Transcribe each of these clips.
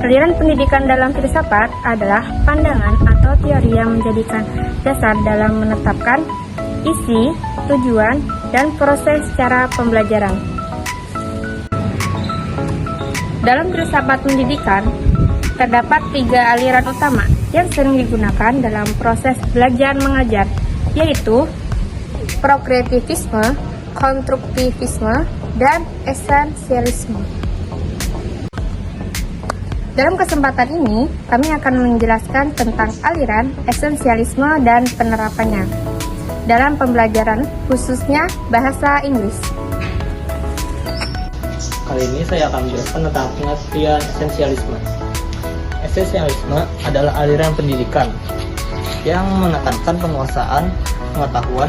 Aliran pendidikan dalam filsafat adalah pandangan atau teori yang menjadikan dasar dalam menetapkan isi, tujuan, dan proses cara pembelajaran. Dalam filsafat pendidikan, terdapat 3 aliran utama yang sering digunakan dalam proses belajar mengajar, yaitu progresivisme, konstruktivisme, dan esensialisme. Dalam kesempatan ini, kami akan menjelaskan tentang aliran esensialisme dan penerapannya dalam pembelajaran, khususnya bahasa Inggris. Kali ini saya akan menjelaskan tentang pengertian esensialisme. Esensialisme adalah aliran pendidikan yang menekankan penguasaan, pengetahuan,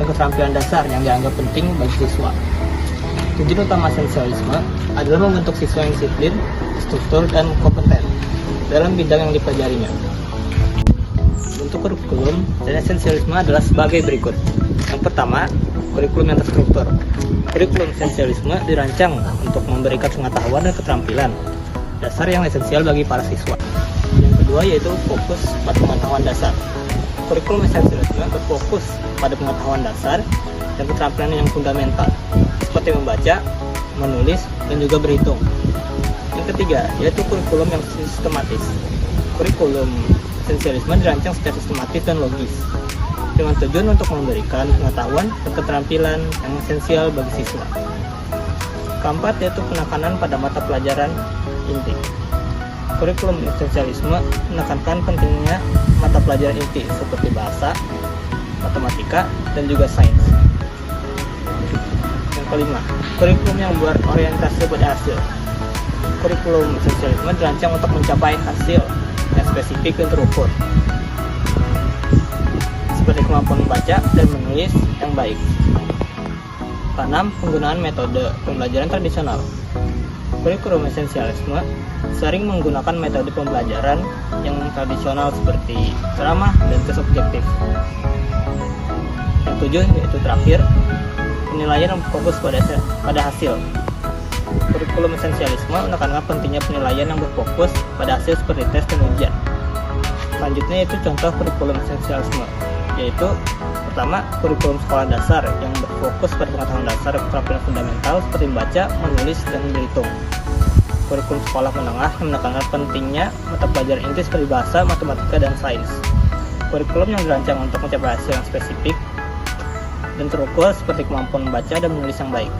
dan keterampilan dasar yang dianggap penting bagi siswa. Tujuan utama esensialisme adalah membentuk siswa yang disiplin, struktur, dan kompeten dalam bidang yang dipelajarinya. Bentuk kurikulum dan esensialisme adalah sebagai berikut. Yang pertama, kurikulum yang terstruktur. Kurikulum esensialisme dirancang untuk memberikan pengetahuan dan keterampilan dasar yang esensial bagi para siswa. Yang kedua yaitu fokus pada pengetahuan dasar. Kurikulum esensialisme berfokus pada pengetahuan dasar dan keterampilan yang fundamental, seperti membaca, menulis, dan juga berhitung. Yang ketiga yaitu kurikulum yang sistematis. Kurikulum esensialisme dirancang secara sistematis dan logis, dengan tujuan untuk memberikan pengetahuan dan keterampilan yang esensial bagi siswa. Keempat yaitu penekanan pada mata pelajaran inti. Kurikulum esensialisme menekankan pentingnya mata pelajaran inti seperti bahasa, matematika, dan juga sains. Yang kelima, kurikulum yang berorientasi pada hasil. Kurikulum esensialisme dirancang untuk mencapai hasil yang spesifik dan terukur, seperti kemampuan membaca dan menulis yang baik. Keenam, penggunaan metode pembelajaran tradisional. Kurikulum esensialisme sering menggunakan metode pembelajaran yang tradisional seperti ceramah dan tes objektif. Yang tujuh yaitu terakhir, penilaian yang fokus pada hasil. Kurikulum esensialisme menekankan pentingnya penilaian yang berfokus pada hasil seperti tes dan ujian. Selanjutnya yaitu contoh kurikulum esensialisme, yaitu pertama, kurikulum sekolah dasar yang berfokus pada pengetahuan dasar dan keterampilan fundamental seperti membaca, menulis, dan berhitung. Kurikulum sekolah menengah yang menekankan pentingnya mata pelajaran inti seperti bahasa, matematika, dan sains. Kurikulum yang dirancang untuk mencapai hasil yang spesifik dan terukur seperti kemampuan membaca dan menulis yang baik.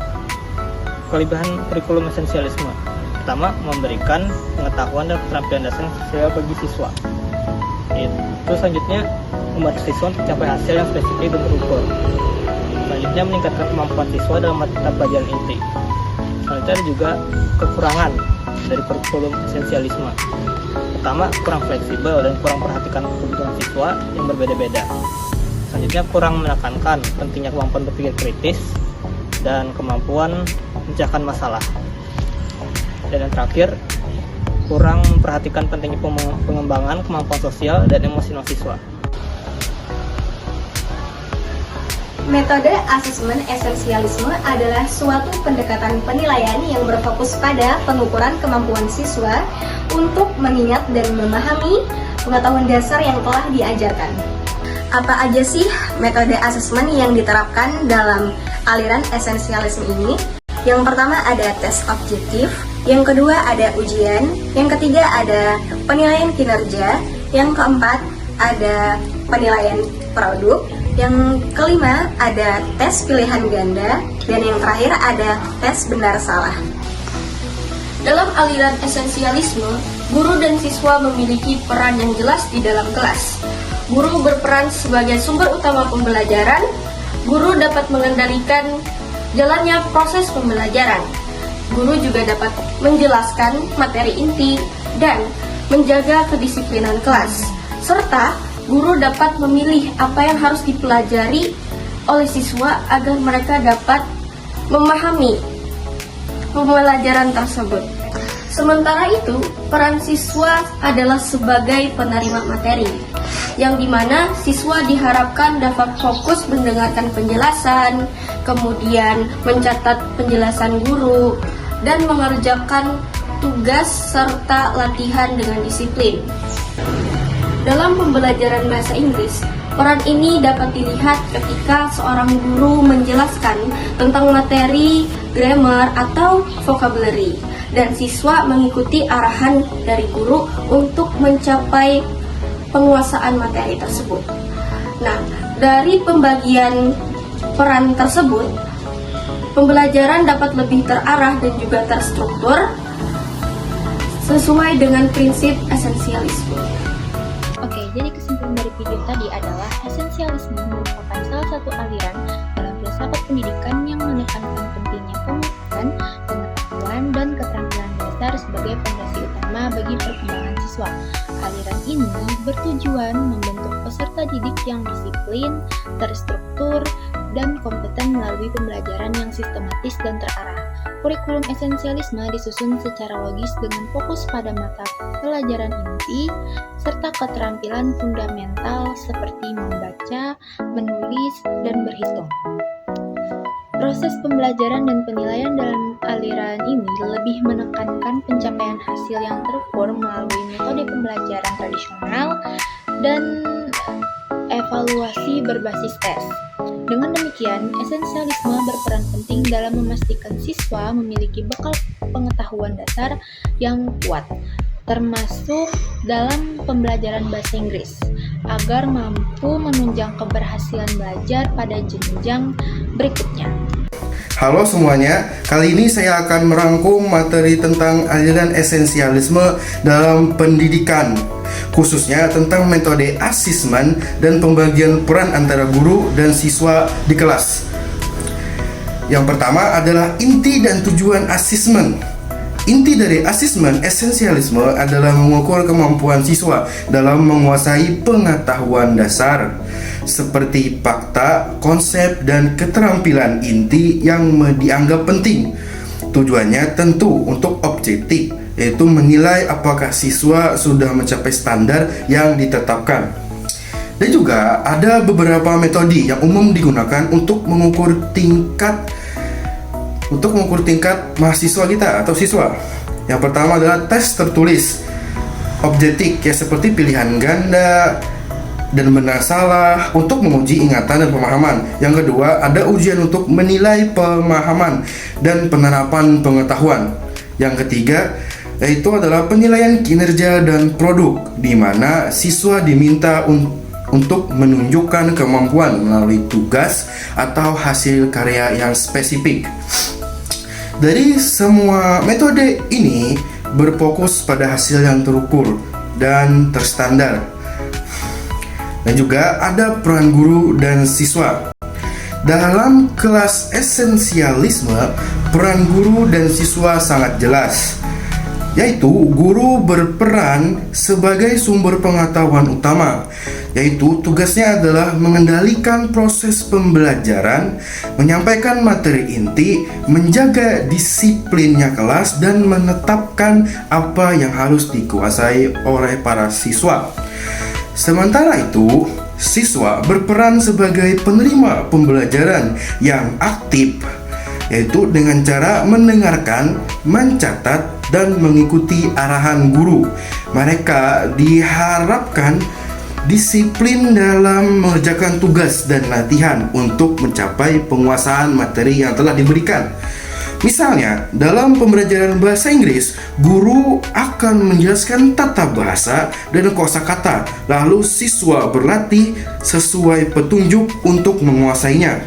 Kelebihan kurikulum esensialisme: pertama, memberikan pengetahuan dan keterampilan dasar yang sesuai bagi siswa. Itu selanjutnya membantu siswa untuk mencapai hasil yang spesifik dan terukur. Selanjutnya meningkatkan kemampuan siswa dalam mata pelajaran inti. Selanjutnya ada juga kekurangan dari kurikulum esensialisme. Pertama, kurang fleksibel dan kurang perhatikan kebutuhan siswa yang berbeda-beda. Selanjutnya kurang menekankan pentingnya kemampuan berpikir kritis dan kemampuan memecahkan masalah. Dan yang terakhir, kurang memperhatikan pentingnya pengembangan kemampuan sosial dan emosional siswa. Metode asesmen esensialisme adalah suatu pendekatan penilaian yang berfokus pada pengukuran kemampuan siswa untuk mengingat dan memahami pengetahuan dasar yang telah diajarkan. Apa aja sih metode asesmen yang diterapkan dalam aliran esensialisme ini? Yang pertama ada tes objektif, yang kedua ada ujian, yang ketiga ada penilaian kinerja, yang keempat ada penilaian produk, yang kelima ada tes pilihan ganda, dan yang terakhir ada tes benar salah. Dalam aliran esensialisme, guru dan siswa memiliki peran yang jelas di dalam kelas. Guru berperan sebagai sumber utama pembelajaran. Guru dapat mengendalikan jalannya proses pembelajaran. Guru juga dapat menjelaskan materi inti dan menjaga kedisiplinan kelas. Serta guru dapat memilih apa yang harus dipelajari oleh siswa agar mereka dapat memahami pembelajaran tersebut. Sementara itu, peran siswa adalah sebagai penerima materi, yang dimana siswa diharapkan dapat fokus mendengarkan penjelasan, kemudian mencatat penjelasan guru, dan mengerjakan tugas, serta latihan dengan disiplin. Dalam pembelajaran bahasa Inggris, peran ini dapat dilihat ketika seorang guru menjelaskan tentang materi, grammar, atau vocabulary, dan siswa mengikuti arahan dari guru untuk mencapai penguasaan materi tersebut. Nah, dari pembagian peran tersebut, pembelajaran dapat lebih terarah dan juga terstruktur sesuai dengan prinsip esensialisme. Oke, jadi kesimpulan dari video tadi adalah esensialisme merupakan salah satu aliran dalam filsafat pendidikan yang menekankan pentingnya pengetahuan, pengetahuan, dan keterampilan dasar sebagai fondasi utama bagi perkembangan siswa. Aliran ini bertujuan membentuk peserta didik yang disiplin, terstruktur, dan kompeten melalui pembelajaran yang sistematis dan terarah. Kurikulum esensialisme disusun secara logis dengan fokus pada mata pelajaran inti, serta keterampilan fundamental seperti membaca, menulis, dan berhitung. Proses pembelajaran dan penilaian dalam aliran ini lebih menekankan pencapaian hasil yang terukur melalui metode pembelajaran tradisional dan evaluasi berbasis tes. Dengan demikian, esensialisme berperan penting dalam memastikan siswa memiliki bekal pengetahuan dasar yang kuat, termasuk dalam pembelajaran bahasa Inggris, agar mampu menunjang keberhasilan belajar pada jenjang berikutnya. Halo semuanya, kali ini saya akan merangkum materi tentang aliran esensialisme dalam pendidikan, khususnya tentang metode asesmen dan pembagian peran antara guru dan siswa di kelas. Yang pertama adalah inti dan tujuan asesmen. Inti dari asesmen esensialisme adalah mengukur kemampuan siswa dalam menguasai pengetahuan dasar, seperti fakta, konsep, dan keterampilan inti yang dianggap penting. Tujuannya tentu untuk objektif, yaitu menilai apakah siswa sudah mencapai standar yang ditetapkan. Dan juga ada beberapa metode yang umum digunakan untuk mengukur tingkat mahasiswa kita atau siswa. Yang pertama adalah tes tertulis objektif, ya seperti pilihan ganda dan benar salah untuk menguji ingatan dan pemahaman. Yang kedua, ada ujian untuk menilai pemahaman dan penerapan pengetahuan. Yang ketiga, yaitu adalah penilaian kinerja dan produk, di mana siswa diminta untuk menunjukkan kemampuan melalui tugas atau hasil karya yang spesifik. Dari semua metode ini berfokus pada hasil yang terukur dan terstandar. Dan juga ada peran guru dan siswa. Dalam kelas esensialisme, peran guru dan siswa sangat jelas, yaitu guru berperan sebagai sumber pengetahuan utama, yaitu tugasnya adalah mengendalikan proses pembelajaran, menyampaikan materi inti, menjaga disiplinnya kelas, dan menetapkan apa yang harus dikuasai oleh para siswa. Sementara itu, siswa berperan sebagai penerima pembelajaran yang aktif, yaitu dengan cara mendengarkan, mencatat, dan mengikuti arahan guru. Mereka diharapkan disiplin dalam mengerjakan tugas dan latihan untuk mencapai penguasaan materi yang telah diberikan. Misalnya, dalam pembelajaran bahasa Inggris, guru akan menjelaskan tata bahasa dan kosakata, lalu siswa berlatih sesuai petunjuk untuk menguasainya.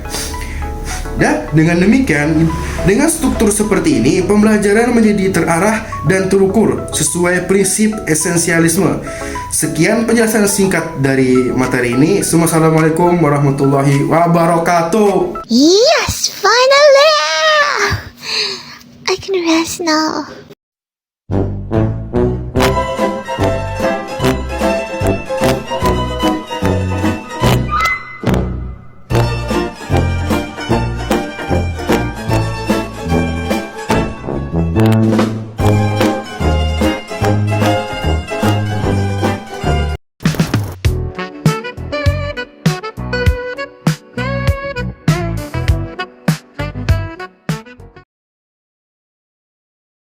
Dan dengan demikian, dengan struktur seperti ini, pembelajaran menjadi terarah dan terukur sesuai prinsip esensialisme. Sekian penjelasan singkat dari materi ini. Assalamualaikum warahmatullahi wabarakatuh. Yes, finally! I can rest now.